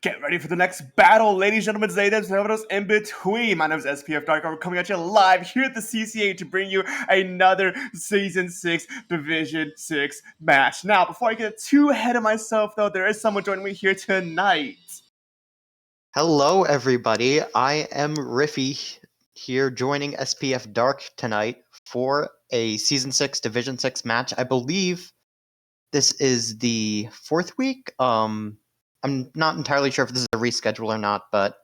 Get ready for the next battle, ladies, gentlemen, Zaydas, whoever's in between. My name is SPF Dark. We're coming at you live here at the CCA to bring you another Season 6 Division 6 match. Now, before I get too ahead of myself, though, there is someone joining me here tonight. Hello, everybody. I am Riffy here joining SPF Dark tonight for a Season 6 Division 6 match. I believe this is the fourth week. I'm not entirely sure if this is a reschedule or not, but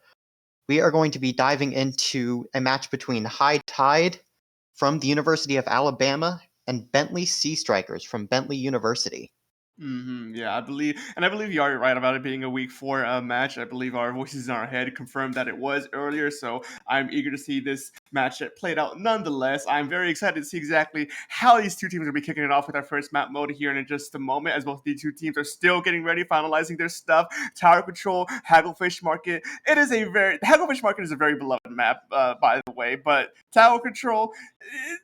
we are going to be diving into a match between High Tide from the University of Alabama and Bentley Sea Strikers from Bentley University. Yeah, I believe you are right about it being a week 4 match. I believe our voices in our head confirmed that it was earlier, so I'm eager to see this match played out nonetheless. I'm very excited to see exactly how these two teams will be kicking it off with our first map mode here in just a moment, as both these two teams are still getting ready, finalizing their stuff. Tower Control, Hagglefish Market. The Hagglefish Market is a very beloved map, by the way, but Tower Control,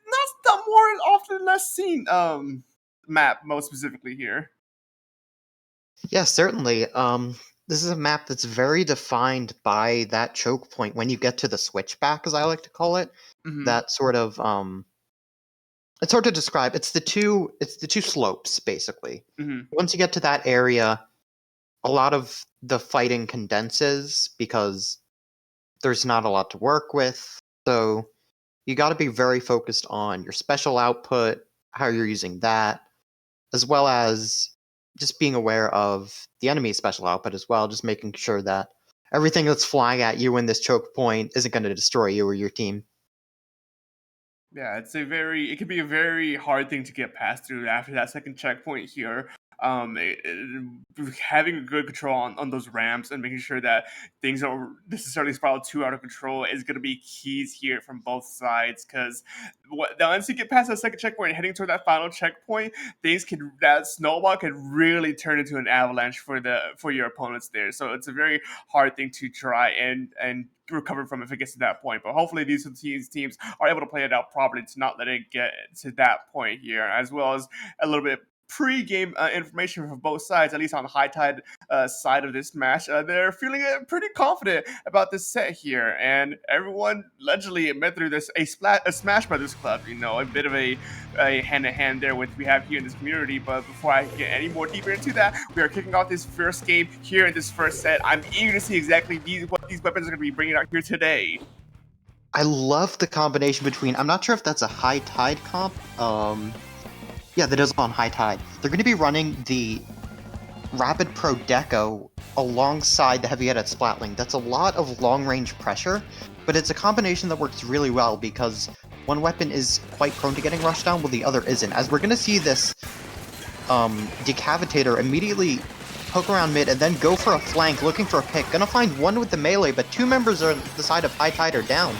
not the more often less seen map, most specifically here. Yeah, certainly. This is a map that's very defined by that choke point when you get to the switchback, as I like to call it. Mm-hmm. That sort of it's hard to describe. It's the two slopes basically. Mm-hmm. Once you get to that area, a lot of the fighting condenses because there's not a lot to work with. So you got to be very focused on your special output, how you're using that, as well as just being aware of the enemy's special output as well, just making sure that everything that's flying at you in this choke point isn't going to destroy you or your team. Yeah, it could be a very hard thing to get past through after that second checkpoint here. Having a good control on those ramps and making sure that things don't necessarily spiral too out of control is going to be keys here from both sides, because once you get past that second checkpoint and heading toward that final checkpoint, that snowball could really turn into an avalanche for your opponents there. So it's a very hard thing to try and recover from if it gets to that point. But hopefully these teams are able to play it out properly to not let it get to that point here, as well as a little bit pre-game information from both sides, at least on the High Tide side of this match. They're feeling pretty confident about this set here, and everyone allegedly met through this a Smash Brothers club. A bit of a hand-to-hand there with we have here in this community. But before I get any more deeper into that, we are kicking off this first game here in this first set. I'm eager to see exactly what these weapons are going to be bringing out here today. I love the combination between, I'm not sure if that's a High Tide comp, yeah, that is on High Tide. They're going to be running the Rapid Pro Deco alongside the heavy-headed Splatling. That's a lot of long-range pressure, but it's a combination that works really well because one weapon is quite prone to getting rushed down while the other isn't. As we're going to see this Decavitator immediately poke around mid and then go for a flank, looking for a pick. Gonna find one with the melee, but two members on the side of High Tide are down.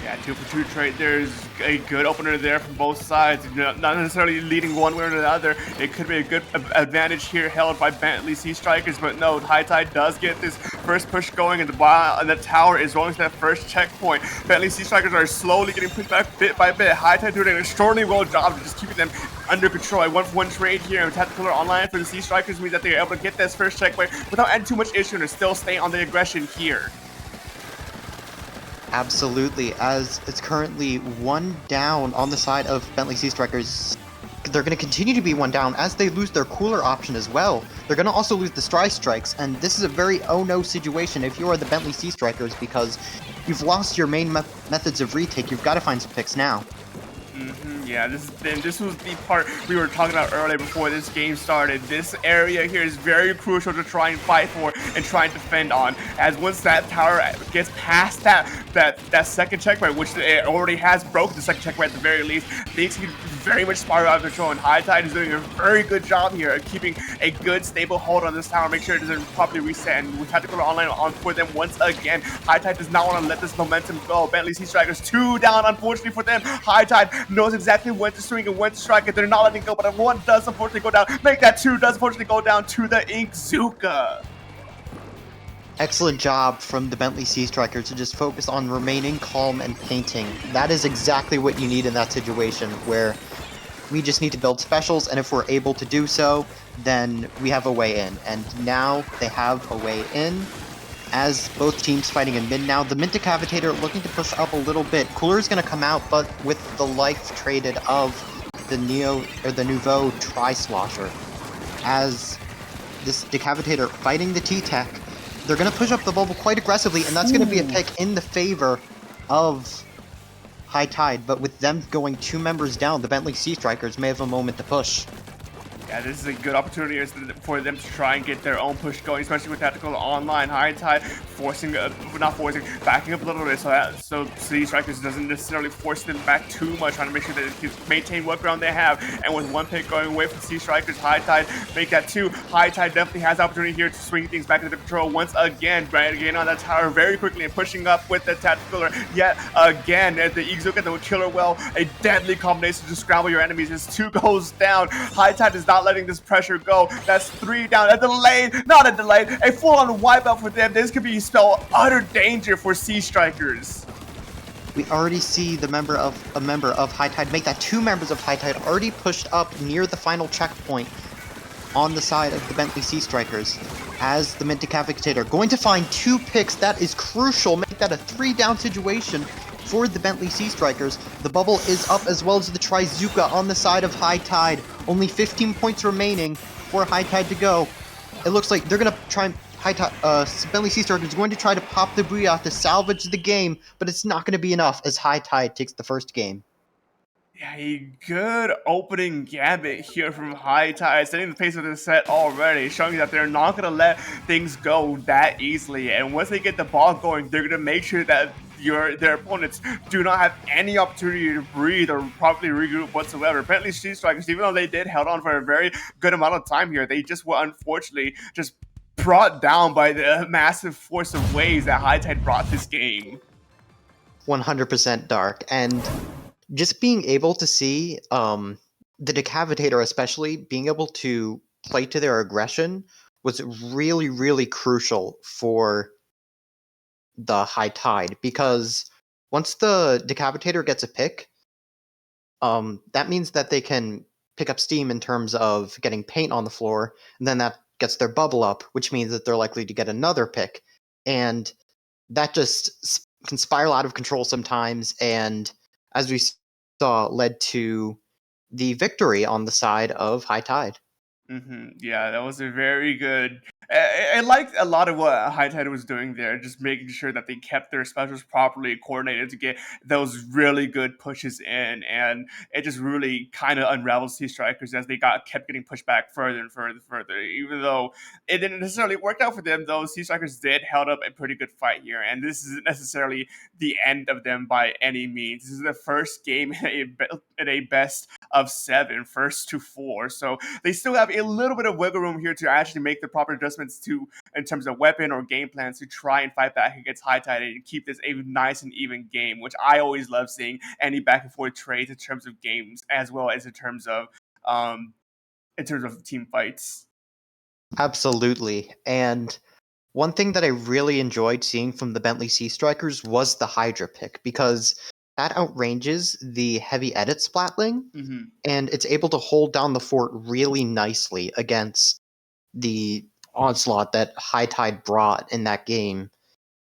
Yeah, 2 for 2 trade. There's a good opener there from both sides. Not necessarily leading one way or the other. It could be a good advantage here held by Bentley Sea Strikers, but no, High Tide does get this first push going, and the tower is rolling to that first checkpoint. Bentley Sea Strikers are slowly getting pushed back bit by bit. High Tide doing an extraordinarily well job of just keeping them under control. A 1-for-1 trade here, and Tactical online for the Sea Strikers means that they're able to get this first checkpoint without adding too much issue and still stay on the aggression here. Absolutely, as it's currently one down on the side of Bentley Sea Strikers. They're going to continue to be one down as they lose their cooler option as well. They're going to also lose the Strike Strikes, and this is a very oh-no situation if you are the Bentley Sea Strikers because you've lost your main methods of retake. You've got to find some picks now. Yeah, this was the part we were talking about earlier before this game started. This area here is very crucial to try and fight for and try and defend on, as once that tower gets past that second checkpoint, which it already has broken the second checkpoint at the very least, things can very much spiral out of control, and High Tide is doing a very good job here of keeping a good stable hold on this tower, make sure it doesn't properly reset, and with Tactical online on for them once again. High Tide does not want to let this momentum go. Bentley Sea Strikers 2 down, unfortunately for them. High Tide knows exactly when to swing and when to strike it. They're not letting go, but if one does unfortunately go down, make that 2 does unfortunately go down to the Inkzuka. Excellent job from the Bentley Sea Strikers to just focus on remaining calm and painting. That is exactly what you need in that situation where We just need to build specials, and if we're able to do so, then we have a way in. And now they have a way in, as both teams fighting in mid now. The Mint Decapitator looking to push up a little bit. Cooler's going to come out, but with the life traded of the Nouveau Tri-Slosher. As this Decapitator fighting the T-Tech, they're going to push up the bubble quite aggressively, and that's going to be a pick in the favor of High Tide. But with them going 2 members down, the Bentley Sea Strikers may have a moment to push. Yeah, this is a good opportunity for them to try and get their own push going, especially with tactical online High Tide backing up a little bit so City Strikers doesn't necessarily force them back too much, trying to make sure that they can maintain what ground they have. And with 1 pick going away from City Strikers, High Tide make that 2. High Tide definitely has the opportunity here to swing things back into control once again, getting on that tower very quickly and pushing up with the tactical yet again. As the Eagles get the killer well, a deadly combination to scramble your enemies as 2 goes down. High Tide is not letting this pressure go. That's 3 down. A delay, not a delay, a full-on wipeout for them. This could be spell utter danger for Sea Strikers. We already see a member of High Tide make that. 2 members of High Tide already pushed up near the final checkpoint on the side of the Bentley Sea Strikers. As the Mint Decapitator going to find 2 picks, that is crucial. Make that a 3-down situation for the Bentley Sea Strikers. The bubble is up, as well as the Trizuka on the side of High Tide. Only 15 points remaining for High Tide to go. It looks like they're going to try and Bentley Sea Strikers is going to try to pop the Booyah to salvage the game, but it's not going to be enough as High Tide takes the first game. Yeah, a good opening gambit here from High Tide, setting the pace of the set already, showing that they're not going to let things go that easily. And once they get the ball going, they're going to make sure that their opponents do not have any opportunity to breathe or properly regroup whatsoever. Bentley Sea Strikers, even though they did held on for a very good amount of time here, they just were unfortunately just brought down by the massive force of waves that High Tide brought this game. 100% Dark, and just being able to see the Decapitator, especially being able to play to their aggression, was really, really crucial for the High Tide, because once the Decapitator gets a pick, that means that they can pick up steam in terms of getting paint on the floor, and then that gets their bubble up, which means that they're likely to get another pick, and that just can spiral out of control sometimes, and as we saw, led to the victory on the side of High Tide. Yeah, that was a very good. I liked a lot of what High Tide was doing there, just making sure that they kept their specials properly coordinated to get those really good pushes in, and it just really kind of unraveled Sea Strikers as they kept getting pushed back further and further and further. Even though it didn't necessarily work out for them, though, Sea Strikers did held up a pretty good fight here, and this isn't necessarily the end of them by any means. This is the first game in a best of 7, first to 4, so they still have a little bit of wiggle room here to actually make the proper adjustments in terms of weapon or game plans to try and fight back against High Tide and keep this a nice and even game, which I always love seeing any back and forth trades in terms of games as well as um in terms of team fights. Absolutely. And one thing that I really enjoyed seeing from the Bentley Sea Strikers was the Hydra pick, because that outranges the heavy edit Splatling, and it's able to hold down the fort really nicely against the onslaught that High Tide brought in that game.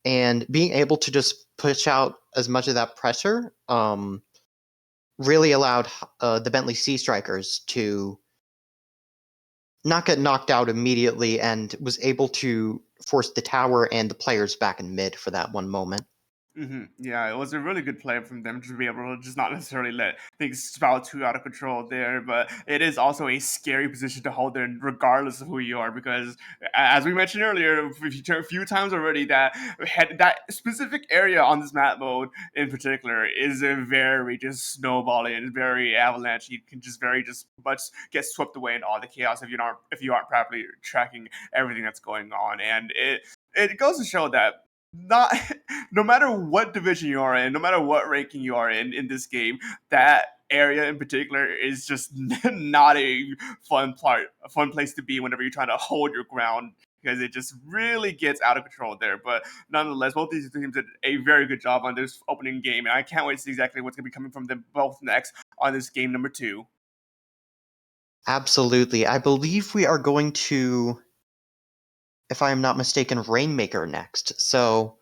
And being able to just push out as much of that pressure really allowed the Bentley Sea Strikers to not get knocked out immediately, and was able to force the tower and the players back in mid for that one moment. Yeah, it was a really good play from them to be able to just not necessarily let things spiral too out of control there. But it is also a scary position to hold in, regardless of who you are, because as we mentioned earlier, a few times already, that specific area on this map mode in particular is a very just snowballing and very avalanche. You can just very just much get swept away in all the chaos if you aren't properly tracking everything that's going on, and it goes to show that not no matter what division you are in, no matter what ranking you are in this game, that area in particular is just not a fun place to be whenever you're trying to hold your ground, because it just really gets out of control there. But nonetheless, both these teams did a very good job on this opening game, and I can't wait to see exactly what's going to be coming from them both next on this game number 2. Absolutely. I believe we are going to, if I am not mistaken, Rainmaker next. So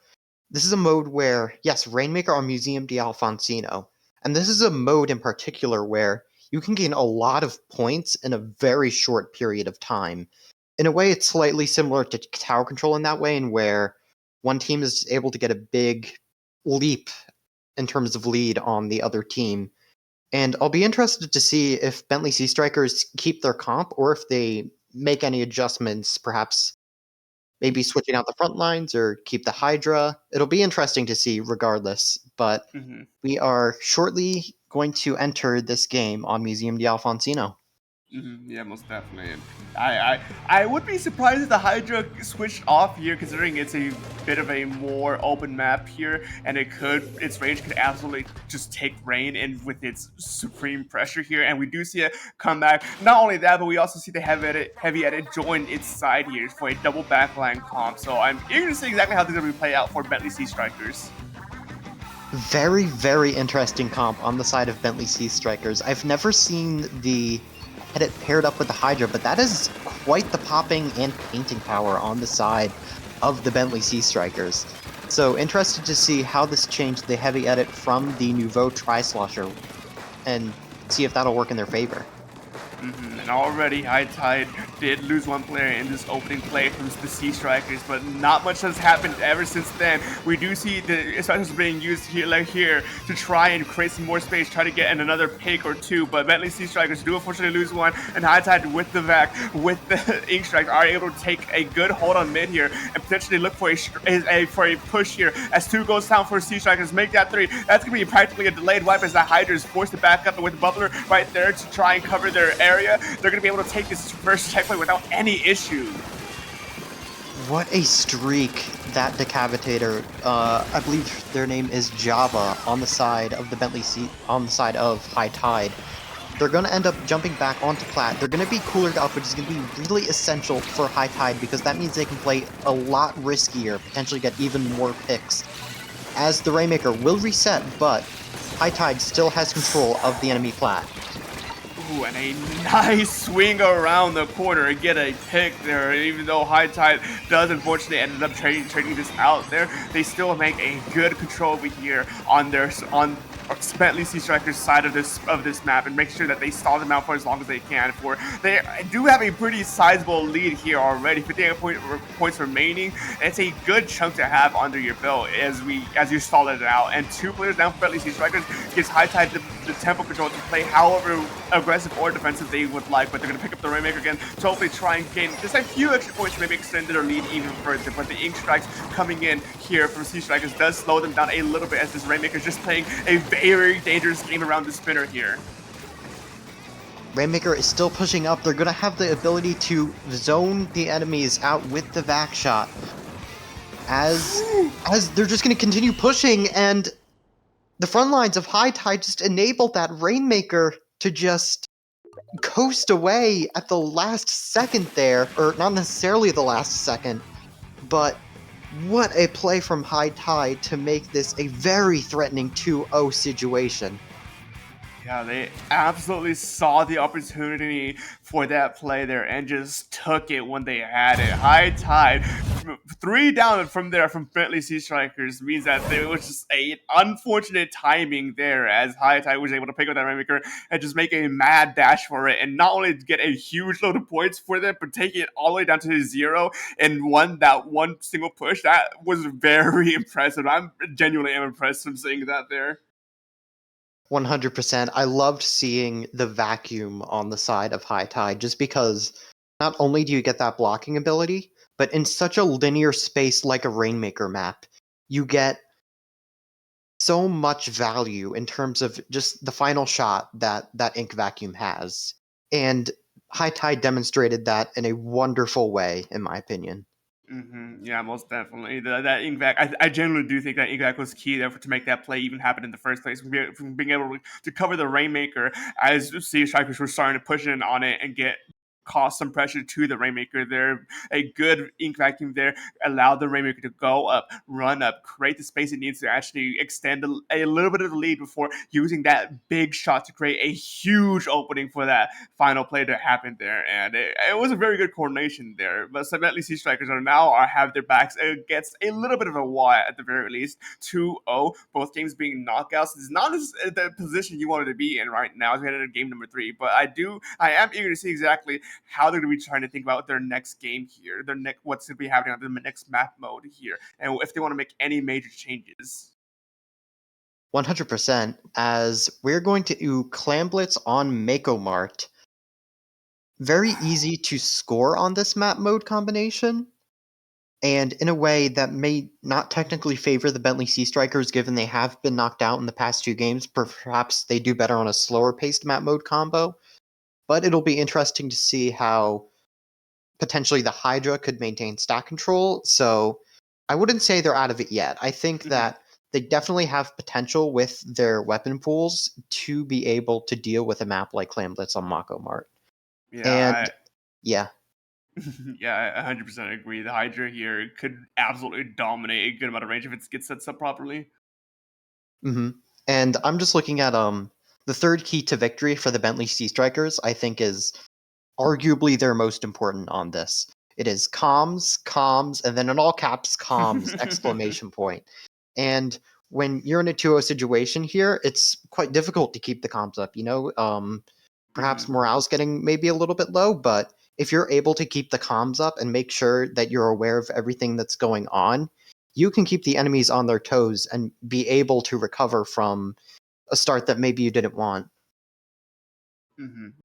this is a mode where, yes, Rainmaker on Museum di Alfonsino. And this is a mode in particular where you can gain a lot of points in a very short period of time. In a way, it's slightly similar to Tower Control in that way, in where one team is able to get a big leap in terms of lead on the other team. And I'll be interested to see if Bentley Sea Strikers keep their comp or if they make any adjustments, perhaps maybe switching out the front lines or keep the Hydra. It'll be interesting to see regardless, but Hmm. we are shortly going to enter this game on Museum di Alfonsino. Yeah, most definitely. And I would be surprised if the Hydra switched off here, considering it's a bit of a more open map here, and its range could absolutely just take rain in with its supreme pressure here. And we do see a comeback. Not only that, but we also see the heavy edit join its side here for a double backline comp. So I'm eager to see exactly how this is going to play out for Bentley Sea Strikers. Very, very interesting comp on the side of Bentley Sea Strikers. I've never seen the edit paired up with the Hydra, but that is quite the popping and painting power on the side of the Bentley Sea Strikers. So interested to see how this changed the heavy edit from the Nouveau Tri-Slosher and see if that'll work in their favor. And already High Tide did lose one player in this opening play from the Sea Strikers, but not much has happened ever since then. We do see the specials being used here, to try and create some more space, try to get in another pick or two, but Bentley Sea Strikers do unfortunately lose one, and High Tide with the vac, with the Ink Strike, are able to take a good hold on mid here and potentially look for a push here as two goes down for Sea Strikers, make that three. That's going to be practically a delayed wipe as the Hydra is forced to back up with Bubbler right there to try and cover their area. They're going to be able to take this first checkpoint without any issue. What a streak that Decapitator, I believe their name is Java, on the side of the Bentley Sea, on the side of High Tide. They're going to end up jumping back onto Plat. They're going to be coolered up, which is going to be really essential for High Tide because that means they can play a lot riskier, potentially get even more picks. As the Rainmaker will reset, but High Tide still has control of the enemy Plat. Ooh, and a nice swing around the corner and get a pick there. Even though High Tide does unfortunately ended up trading this out there, they still make a good control over here on Bentley Sea Strikers side of this map and make sure that they stall them out for as long as they can. For they do have a pretty sizable lead here already, 58 points remaining. It's a good chunk to have under your belt as you stall it out. And two players down for Bentley Sea Strikers gives High Tide the tempo control to play however aggressive or defensive they would like, but they're going to pick up the Rainmaker again to hopefully try and gain just a few extra points to maybe extend their lead even further. But the Ink Strikes coming in here from Sea Strikers does slow them down a little bit as this Rainmaker is just playing a very dangerous game around the spinner here. Rainmaker is still pushing up. They're going to have the ability to zone the enemies out with the vac shot. As they're just going to continue pushing, and the front lines of High Tide just enable that Rainmaker to just coast away at the last second there, or not necessarily the last second, but what a play from High Tide to make this a very threatening 2-0 situation. Yeah, they absolutely saw the opportunity for that play there and just took it when they had it. High Tide, 3 down from there from Bentley Sea Strikers means that there was just a unfortunate timing there as High Tide was able to pick up that Rainmaker and just make a mad dash for it and not only get a huge load of points for them, but take it all the way down to 0 and that one single push. That was very impressive. I'm genuinely impressed from seeing that there. 100%. I loved seeing the vacuum on the side of High Tide just because not only do you get that blocking ability, but in such a linear space like a Rainmaker map, you get so much value in terms of just the final shot that Ink Vacuum has. And High Tide demonstrated that in a wonderful way, in my opinion. Yeah, most definitely. That Ingvac, I genuinely do think that Ingvac was key there to make that play even happen in the first place. From being able to cover the Rainmaker as Sea Strikers were starting to push in on it and get cause some pressure to the Rainmaker there. A good ink vacuum there allowed the Rainmaker to go up, run up, create the space it needs to actually extend a little bit of the lead before using that big shot to create a huge opening for that final play to happen there. And it was a very good coordination there. But some Bentley Sea Strikers have their backs against a little bit of a wall at the very least. 2-0, both games being knockouts. It's not the position you wanted to be in right now as we head into game number 3. But I am eager to see exactly how they're going to be trying to think about their next game here, what's going to be happening on the next map mode here, and if they want to make any major changes. 100%, as we're going to do Clam Blitz on Mako Mart. Very easy to score on this map mode combination, and in a way that may not technically favor the Bentley Sea Strikers given they have been knocked out in the past 2 games. Perhaps they do better on a slower paced map mode combo, but it'll be interesting to see how potentially the Hydra could maintain stack control, so I wouldn't say they're out of it yet. I think that they definitely have potential with their weapon pools to be able to deal with a map like Clam Blitz on Mako Mart. And yeah. Yeah, I 100% agree. The Hydra here could absolutely dominate a good amount of range if it gets set up properly. And I'm just looking at the third key to victory for the Bentley Sea Strikers, I think is arguably their most important on this. It is comms, and then in all caps, comms, exclamation point. And when you're in a 2-0 situation here, it's quite difficult to keep the comms up, you know? Perhaps morale's getting maybe a little bit low, but if you're able to keep the comms up and make sure that you're aware of everything that's going on, you can keep the enemies on their toes and be able to recover from a start that maybe you didn't want.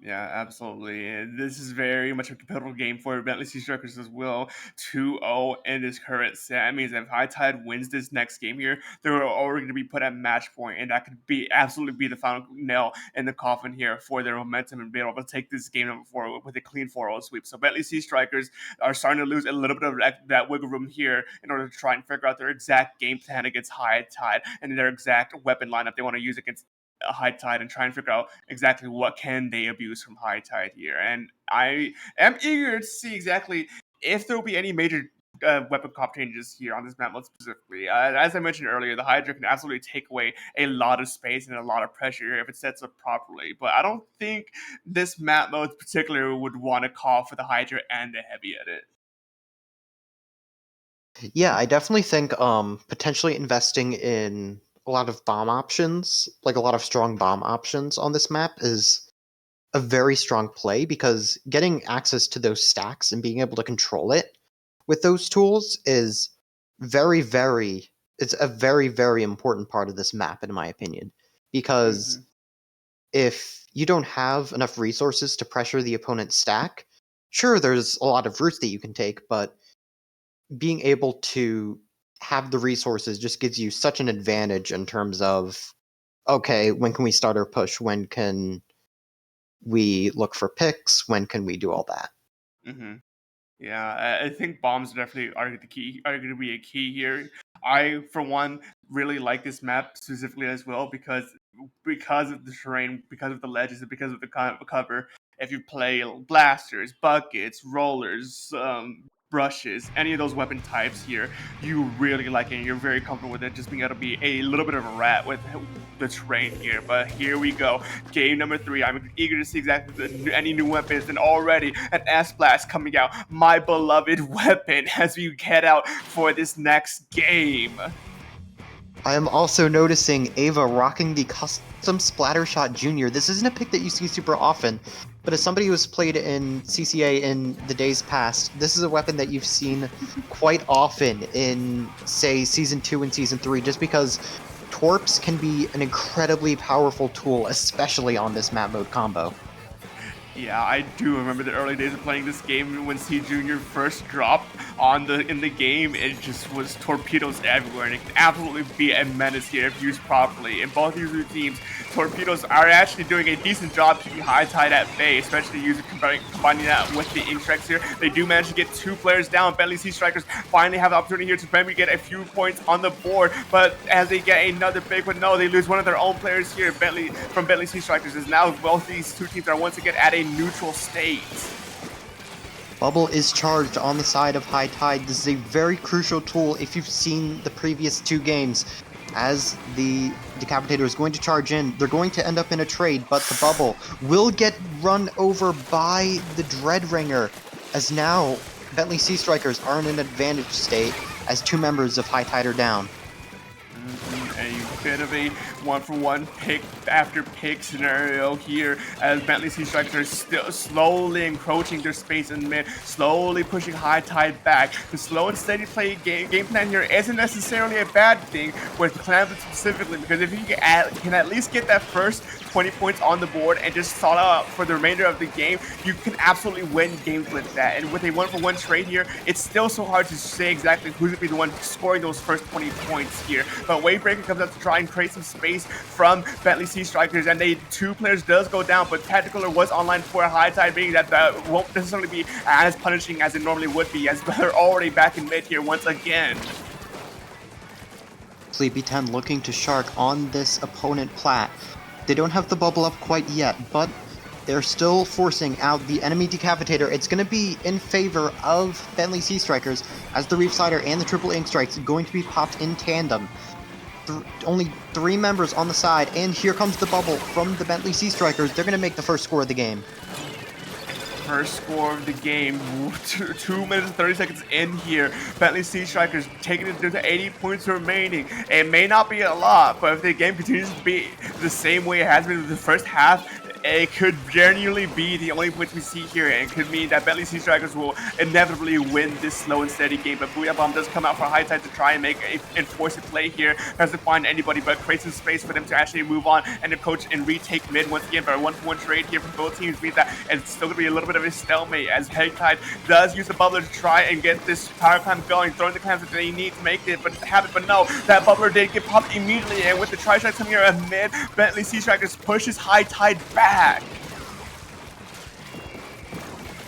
Yeah, absolutely. And this is very much a pivotal game for Bentley Sea Strikers as well. 2-0 in this current set. That means if High Tide wins this next game here, they're already going to be put at match point, and that could be absolutely be the final nail in the coffin here for their momentum and be able to take this game number 4 with a clean 4-0 sweep. So Bentley Sea Strikers are starting to lose a little bit of that wiggle room here in order to try and figure out their exact game plan against High Tide and their exact weapon lineup they want to use against High Tide and try and figure out exactly what can they abuse from High Tide here. And I am eager to see exactly if there will be any major weapon comp changes here on this map mode specifically. As I mentioned earlier, the Hydra can absolutely take away a lot of space and a lot of pressure if it sets up properly. But I don't think this map mode in particular would want to call for the Hydra and the Heavy Edit. Yeah, I definitely think potentially investing in a lot of bomb options, like a lot of strong bomb options on this map is a very strong play because getting access to those stacks and being able to control it with those tools is it's a very, very important part of this map, in my opinion. Because if you don't have enough resources to pressure the opponent's stack, sure, there's a lot of routes that you can take, but being able to have the resources just gives you such an advantage in terms of, okay, when can we start our push? When can we look for picks? When can we do all that? Yeah, I think bombs definitely are going to be a key here. I, for one, really like this map specifically as well because of the terrain, because of the ledges, and because of the cover. If you play blasters, buckets, rollers, brushes, any of those weapon types here, you really like it and you're very comfortable with it, just being able to be a little bit of a rat with the terrain here. But here we go, game number 3. I'm eager to see exactly any new weapons, and already an S-Blast coming out, my beloved weapon, as we head out for this next game. I am also noticing Ava rocking the custom Splattershot Junior. This isn't a pick that you see super often, but as somebody who's played in CCA in the days past, this is a weapon that you've seen quite often in, say, Season 2 and Season 3, just because Torps can be an incredibly powerful tool, especially on this map mode combo. Yeah, I do remember the early days of playing this game when C Junior first dropped in the game. It just was torpedoes everywhere, and it can absolutely be a menace here if used properly. In both these teams, torpedoes are actually doing a decent job keeping High Tide at bay, especially combining that with the ink strikes here. They do manage to get 2 players down. Bentley Sea Strikers finally have the opportunity here to maybe get a few points on the board, but as they get another big one, no, they lose one of their own players here. Bentley Sea Strikers is now both these 2 teams are once again at a neutral state. Bubble is charged on the side of High Tide. This is a very crucial tool if you've seen the previous 2 games. As the Decapitator is going to charge in, they're going to end up in a trade, but the Bubble will get run over by the Dreadringer, as now Bentley Sea Strikers are in an advantage state as 2 members of High Tide are down. A bit of a one-for-one pick after pick scenario here as Bentley Sea Strikers are still slowly encroaching their space in mid, slowly pushing High Tide back. The slow and steady play game plan here isn't necessarily a bad thing with Clampett specifically, because if you can at least get that first 20 points on the board and just stall out for the remainder of the game, you can absolutely win games with that. And with a one-for-one trade here, it's still so hard to say exactly who's going to be the one scoring those first 20 points here. But Wavebreaker comes out to try and create some space from Bentley Sea Strikers, and 2 players does go down, but Tacticaler was online for a High Tide, being that won't necessarily be as punishing as it normally would be, as they're already back in mid here once again. Sleepy 10 looking to shark on this opponent plat. They don't have the bubble up quite yet, but they're still forcing out the enemy Decapitator. It's going to be in favor of Bentley Sea Strikers, as the Reef Slider and the Triple Ink Strikes are going to be popped in tandem. Only 3 members on the side, and here comes the bubble from the Bentley Sea Strikers. They're going to make the first score of the game. First score of the game, 2 minutes and 30 seconds in here. Bentley Sea Strikers taking it to 80 points remaining. It may not be a lot, but if the game continues to be the same way it has been in the first half, it could genuinely be the only points we see here, and it could mean that Bentley Sea Strikers will inevitably win this slow and steady game. But Booyah Bomb does come out for High Tide to try and make an enforced play here. Doesn't find anybody, but creates some space for them to actually move on and approach and retake mid once again. But a 1-for-1 trade here from both teams means that it's still going to be a little bit of a stalemate, as High Tide does use the bubbler to try and get this power climb going, throwing the clams that they need to make it, but no, that bubbler did get popped immediately, and with the tri-strikes coming here at mid, Bentley Sea Strikers pushes High Tide back.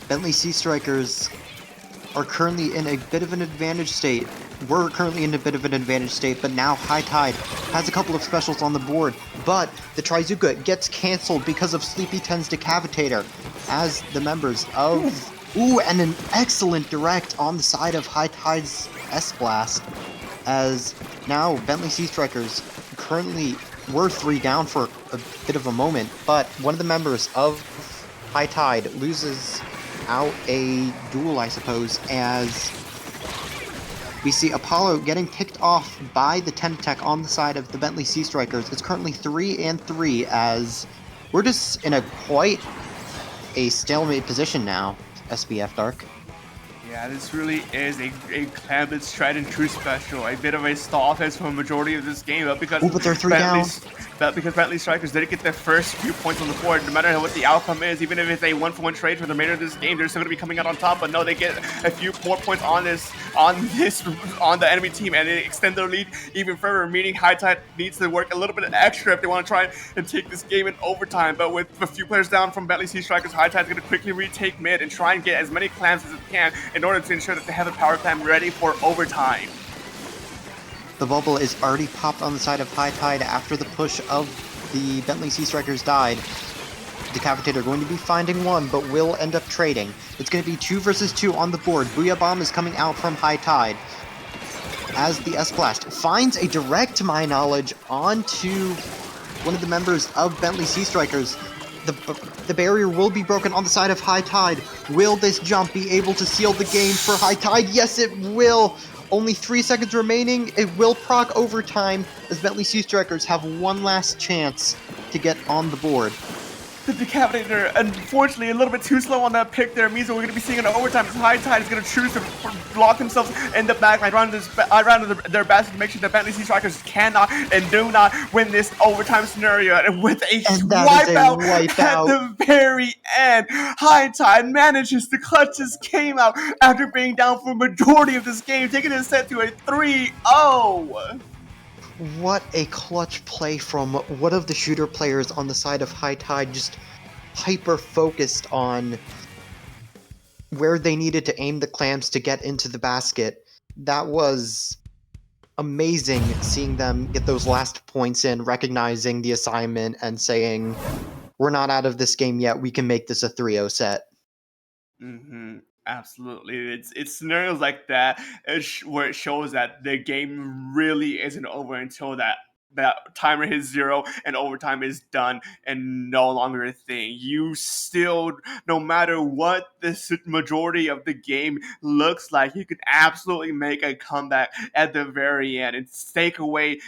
Bentley Sea Strikers are currently in a bit of an advantage state. We're currently in a bit of an advantage state, but now High Tide has a couple of specials on the board, but the Trizuka gets cancelled because of Sleepy 10's Decapitator, as the members of... Ooh, and an excellent direct on the side of High Tide's S-Blast, as now Bentley Sea Strikers currently were 3 down for a bit of a moment, but one of the members of High Tide loses out a duel, I suppose, as we see Apollo getting picked off by the Tentactech on the side of the Bentley Sea Strikers. It's currently 3-3, as we're just in quite a stalemate position now, SBF Dark. Yeah, this really is a Clampett tried and true special. A bit of a stall offense for a majority of this game, but because but they're 3 down. Because Bentley Strikers didn't get their first few points on the board, no matter what the outcome is, even if it's a 1-for-1 trade for the remainder of this game, they're still going to be coming out on top. But no, they get a few more points on the enemy team, and they extend their lead even further. Meaning High Tide needs to work a little bit extra if they want to try and take this game in overtime. But with a few players down from Bentley Sea Strikers, High Tide's going to quickly retake mid and try and get as many clams as it can in order to ensure that they have a power clam ready for overtime. The bubble is already popped on the side of High Tide after the push of the Bentley Sea Strikers died. Decapitator going to be finding 1, but will end up trading. It's going to be 2 versus 2 on the board. Booyah Bomb is coming out from High Tide, as the S-Blast finds a direct, to my knowledge, onto one of the members of Bentley Sea Strikers. The barrier will be broken on the side of High Tide. Will this jump be able to seal the game for High Tide? Yes, it will! Only 3 seconds remaining. It will proc overtime, as Bentley Sea Strikers have one last chance to get on the board. The Decapitator, unfortunately, a little bit too slow on that pick there. It means that we're going to be seeing an overtime as High Tide is going to choose to block themselves in the back. I ran their best to make sure that Bentley Sea Strikers cannot and do not win this overtime scenario. And with a wipeout at the very end, High Tide manages to clutch this game out after being down for a majority of this game, taking it set to a 3-0. What a clutch play from one of the shooter players on the side of High Tide, just hyper-focused on where they needed to aim the clams to get into the basket. That was amazing, seeing them get those last points in, recognizing the assignment, and saying, we're not out of this game yet, we can make this a 3-0 set. Absolutely, it's scenarios like that where it shows that the game really isn't over until that timer hits zero and overtime is done and no longer a thing. You still, no matter what the majority of the game looks like, you can absolutely make a comeback at the very end and sneak away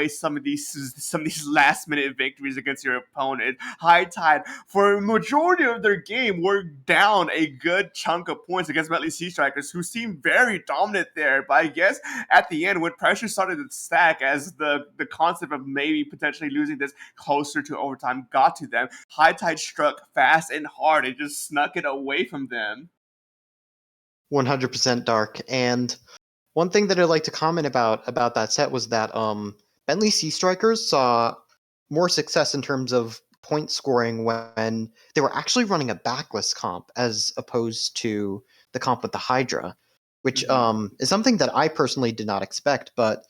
some of these last minute victories against your opponent. High Tide, for a majority of their game, were down a good chunk of points against Bentley Sea Strikers, who seemed very dominant there. But I guess at the end, when pressure started to stack, as the concept of maybe potentially losing this closer to overtime got to them, High Tide struck fast and hard and just snuck it away from them. 100% Dark. And one thing that I'd like to comment about that set was that Bentley Sea Strikers saw more success in terms of point scoring when they were actually running a backless comp as opposed to the comp with the Hydra, which Hmm. is something that I personally did not expect, but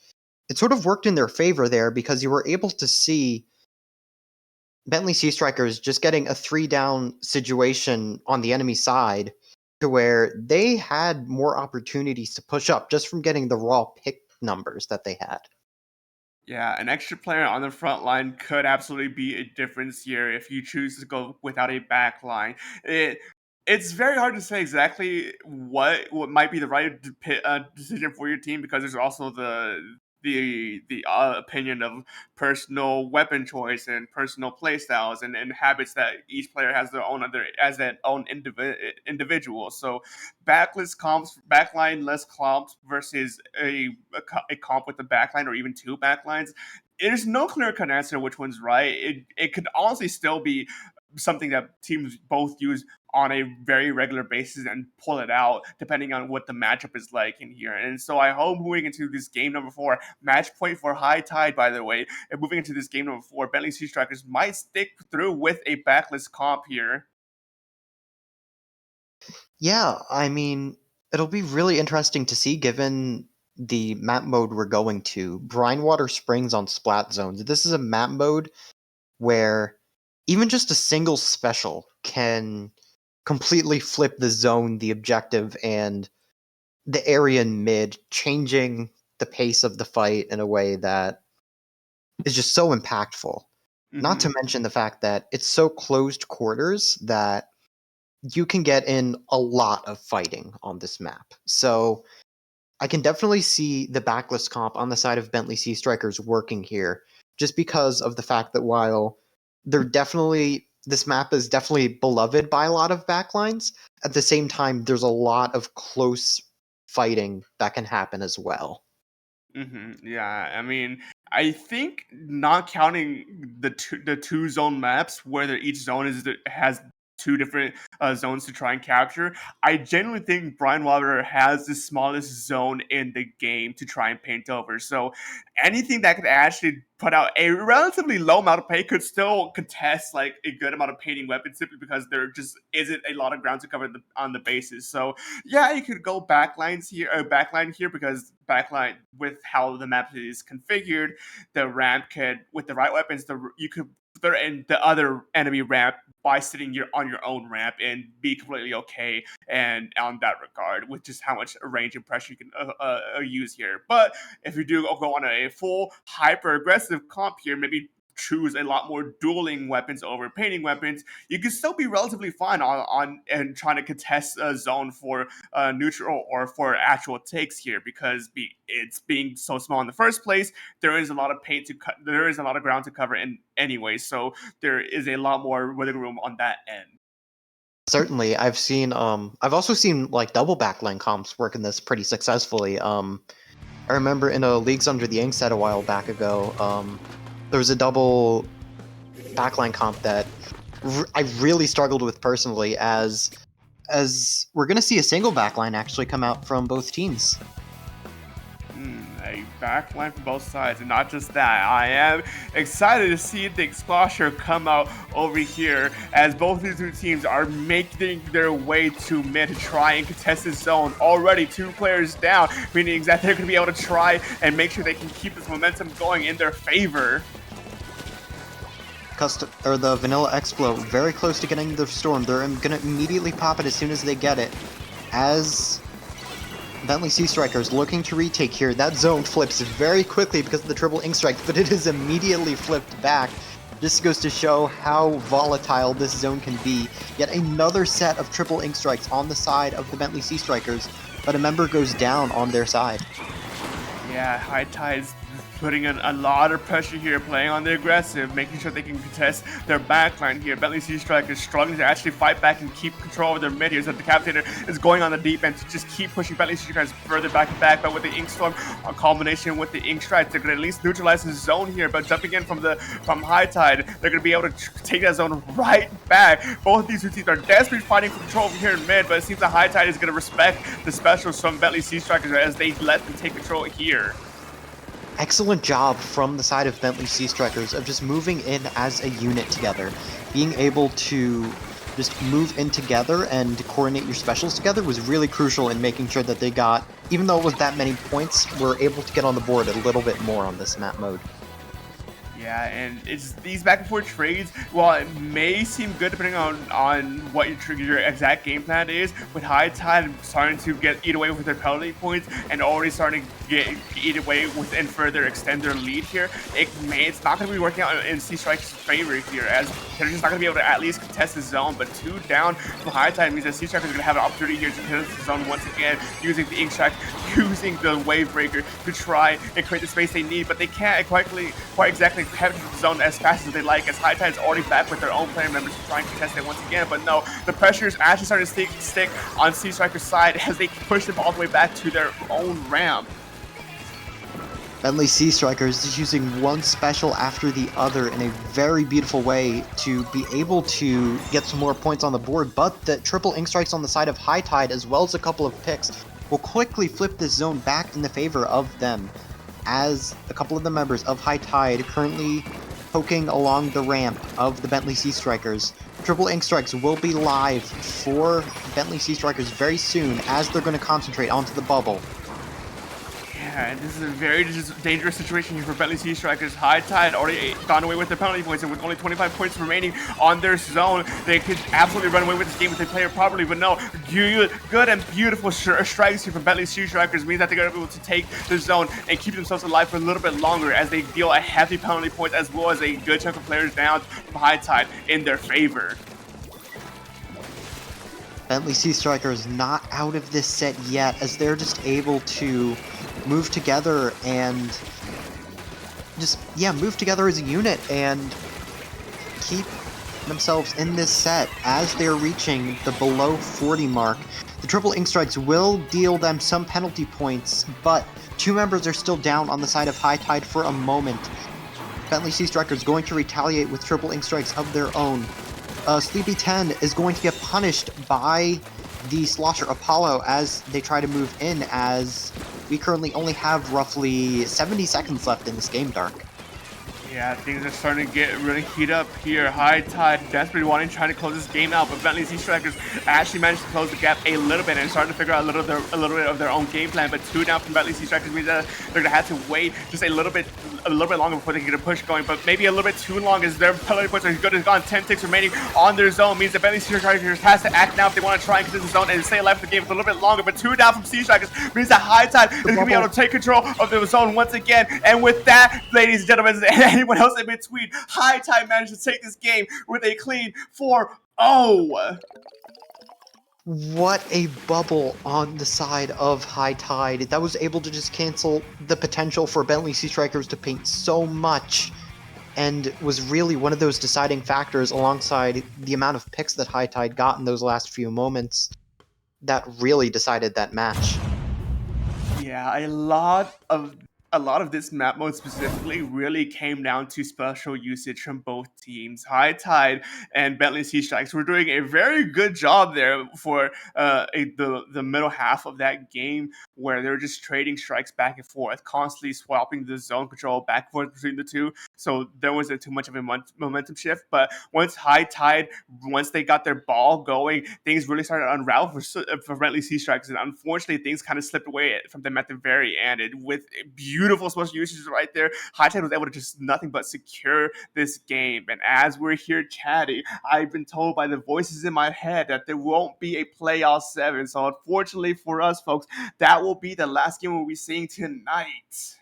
it sort of worked in their favor there because you were able to see Bentley Sea Strikers just getting a 3 down situation on the enemy side to where they had more opportunities to push up just from getting the raw pick numbers that they had. Yeah, an extra player on the front line could absolutely be a difference here if you choose to go without a back line. It it's very hard to say exactly what might be the right decision for your team, because there's also the opinion of personal weapon choice and personal play styles and habits that each player has their own other as their own individual. So backless comps, backline less comps versus a comp with a backline or even two backlines. There's no clear cut answer which one's right. It could honestly still be something that teams both use on a very regular basis and pull it out depending on what the matchup is like in here. And so I hope moving into this game number four, match point for High Tide, by the way, and moving into this game number four, Bentley Sea Strikers might stick through with a backless comp here. Yeah, I mean, it'll be really interesting to see given the map mode we're going to. Brinewater Springs on Splat Zones. This is a map mode where even just a single special can completely flip the zone, the objective, and the area in mid, changing the pace of the fight in a way that is just so impactful. Not to Hmm. mention the fact that it's so closed quarters that you can get in a lot of fighting on this map. So I can definitely see the backless comp on the side of Bentley Sea Strikers working here, just because of the fact that while this map is definitely beloved by a lot of backlines, at the same time there's a lot of close fighting that can happen as well. Yeah, I mean, I think not counting the two zone maps where each zone has two different zones to try and capture. I genuinely think Brian Wilder has the smallest zone in the game to try and paint over. So anything that could actually put out a relatively low amount of paint could still contest like a good amount of painting weapons, simply because there just isn't a lot of ground to cover on the bases. So yeah, you could go backline here, because backline, with how the map is configured, the ramp could, with the right weapons, you could threaten the other enemy ramp by sitting on your own ramp and be completely okay. And on that regard, with just how much range and pressure you can use here. But if you do go on a full hyper aggressive comp here, maybe choose a lot more dueling weapons over painting weapons, you can still be relatively fine on and trying to contest a zone for neutral or for actual takes here, because it's being so small in the first place. There is a lot of there is a lot of ground to cover in anyway, so there is a lot more wiggle room on that end. Certainly, I've also seen like double backline comps work in this pretty successfully. I remember in a Leagues Under the Ink set a while back ago, there was a double backline comp that I really struggled with personally, as we're gonna see a single backline actually come out from both teams. A backline from both sides, and not just that. I am excited to see the Explosion come out over here, as both these two teams are making their way to mid to try and contest this zone. Already 2 players down, meaning that they're going to be able to try and make sure they can keep this momentum going in their favor. The Vanilla Explo very close to getting the storm. They're gonna immediately pop it as soon as they get it. as Bentley Sea Strikers looking to retake here. That zone flips very quickly because of the triple ink strike, but it is immediately flipped back. This goes to show how volatile this zone can be. Yet another set of triple ink strikes on the side of the Bentley Sea Strikers, but a member goes down on their side. Yeah, High Tide's putting in a lot of pressure here, playing on the aggressive, making sure they can contest their backline here. Bentley Sea Strike is struggling to actually fight back and keep control of their mid here. So the Decapitator is going on the deep end to just keep pushing Bentley Sea Strike further back and back. But with the Ink Storm, a combination with the Ink Strike, they're going to at least neutralize the zone here. But jumping in from High Tide, they're going to be able to take that zone right back. Both of these two teams are desperately fighting for control over here in mid, but it seems the High Tide is going to respect the specials from Bentley Sea Strikers as they let them take control here. Excellent job from the side of Bentley Sea Strikers of just moving in as a unit together. Being able to just move in together and coordinate your specials together was really crucial in making sure that they got, even though it was that many points, were able to get on the board a little bit more on this map mode. Yeah, and it's these back and forth trades, while it may seem good depending on what your exact game plan is, with High Tide starting to eat away with their penalty points and already starting to eat away with and further extend their lead here, it's not going to be working out in Sea Strike's favor here, as they're just not going to be able to at least contest the zone. But 2 down from High Tide means that Sea Strike is going to have an opportunity here to contest the zone once again, using the Ink Strike, using the Wave Breaker to try and create the space they need, but they can't quite exactly penetrate the zone as fast as they like, as High Tide's already back with their own player members to try and contest it once again. But no, the pressure is actually starting to stick on Sea Striker's side as they push them all the way back to their own ramp. Bentley Sea Strikers is using one special after the other in a very beautiful way to be able to get some more points on the board, but the triple ink strikes on the side of High Tide, as well as a couple of picks, will quickly flip this zone back in the favor of them, as a couple of the members of High Tide currently poking along the ramp of the Bentley Sea Strikers. Triple ink strikes will be live for Bentley Sea Strikers very soon, as they're going to concentrate onto the bubble. Yeah, and this is a very dangerous situation here for Bentley Sea Strikers. High Tide already gone away with their penalty points, and with only 25 points remaining on their zone, they could absolutely run away with this game if they play it properly. But no, good and beautiful strikes here from Bentley Sea Strikers means that they're going to be able to take the zone and keep themselves alive for a little bit longer, as they deal a heavy penalty points as well as a good chunk of players down from High Tide in their favor. Bentley Sea Strikers not out of this set yet, as they're just able to move together and move together as a unit and keep themselves in this set as they're reaching the below 40 mark. The triple ink strikes will deal them some penalty points, but 2 members are still down on the side of High Tide for a moment. Bentley Sea Strikers going to retaliate with triple ink strikes of their own. Sleepy 10 is going to get punished by the Slosher Apollo as they try to move in, as we currently only have roughly 70 seconds left in this game, Dark. Yeah, things are starting to get really heat up here. High Tide desperately wanting to try to close this game out, but Bentley Sea Strikers actually managed to close the gap a little bit and starting to figure out a little bit of their own game plan. But 2 down from Bentley Sea Strikers means that they're gonna have to wait just a little bit longer before they can get a push going. But maybe a little bit too long, as their penalty points are as good as gone. 10 ticks remaining on their zone means that Bentley Sea Strikers has to act now if they want to try and get to the zone and stay alive for the game for a little bit longer. But 2 down from Sea Strikers means that High Tide is gonna be able to take control of the zone once again. And with that, ladies and gentlemen, and anyone else in between, High Tide managed to take this game with a clean 4-0. What a bubble on the side of High Tide. That was able to just cancel the potential for Bentley Sea Strikers to paint so much, and was really one of those deciding factors, alongside the amount of picks that High Tide got in those last few moments, that really decided that match. Yeah, a lot of this map mode specifically really came down to special usage from both teams. High Tide and Bentley Sea Strikes were doing a very good job there for the middle half of that game, where they were just trading strikes back and forth, constantly swapping the zone control back and forth between the two. So there wasn't too much of a momentum shift. But once High Tide, once they got their ball going, things really started to unravel for Bentley Sea Strikers. And unfortunately, things kind of slipped away from them at the very end. And with beautiful special usage right there, High Tide was able to just nothing but secure this game. And as we're here chatting, I've been told by the voices in my head that there won't be a playoff seven. So unfortunately for us, folks, that will be the last game we'll be seeing tonight.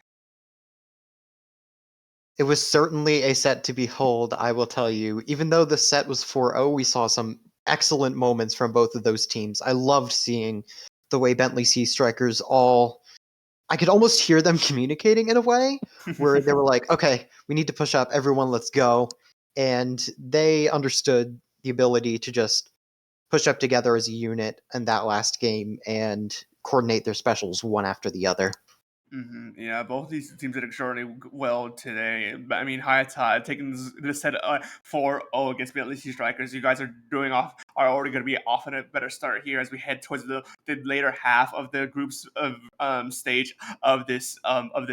It was certainly a set to behold, I will tell you. Even though the set was 4-0, we saw some excellent moments from both of those teams. I loved seeing the way Bentley Sea Strikers all. I could almost hear them communicating in a way where they were like, okay, we need to push up, everyone, let's go. And they understood the ability to just push up together as a unit in that last game and coordinate their specials one after the other. Yeah, both these teams did extraordinarily well today. But I mean, High Tide taking this set 4-0 against Bentley Sea Strikers. You guys are already going to be off on a better start here as we head towards the later half of the groups of stage of this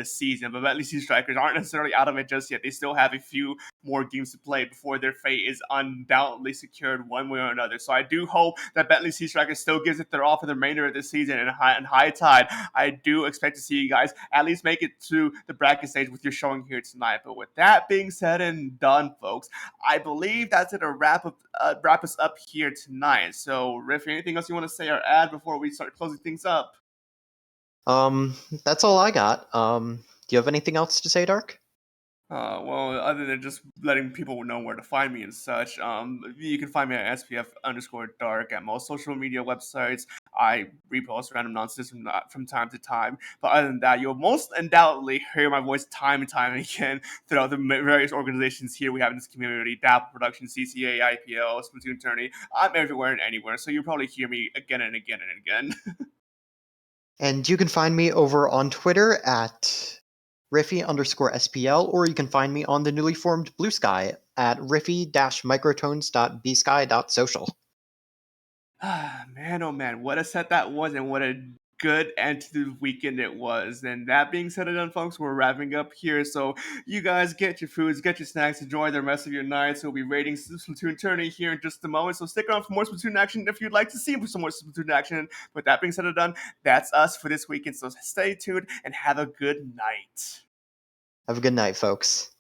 season. But Bentley Sea Strikers aren't necessarily out of it just yet. They still have a few more games to play before their fate is undoubtedly secured one way or another. So I do hope that Bentley Sea Strikers still gives it their all for the remainder of the season. And High Tide, I do expect to see you guys at least make it to the bracket stage with your showing here tonight. But with that being said and done, folks, I believe that's it to wrap us up here tonight. So, Riff, anything else you want to say or add before we start closing things up? That's all I got. Do you have anything else to say, Dark? Well, other than just letting people know where to find me and such, you can find me at SPF_dark at most social media websites. I repost random nonsense from time to time. But other than that, you'll most undoubtedly hear my voice time and time again throughout the various organizations here we have in this community: Dapple Productions, CCA, IPL, Splatoon Tourney. I'm everywhere and anywhere, so you'll probably hear me again and again and again. And you can find me over on Twitter at Riffy_SPL, or you can find me on the newly formed Blue Sky at riffy-microtones.bsky.social. Man, oh man, what a set that was, and what a good end to the weekend it was. And that being said and done, folks, we're wrapping up here. So you guys get your foods, get your snacks, enjoy the rest of your night. So we'll be rating Splatoon Tourney here in just a moment. So stick around for more Splatoon action if you'd like to see some more Splatoon action. But that being said and done, that's us for this weekend. So stay tuned and have a good night. Have a good night, folks.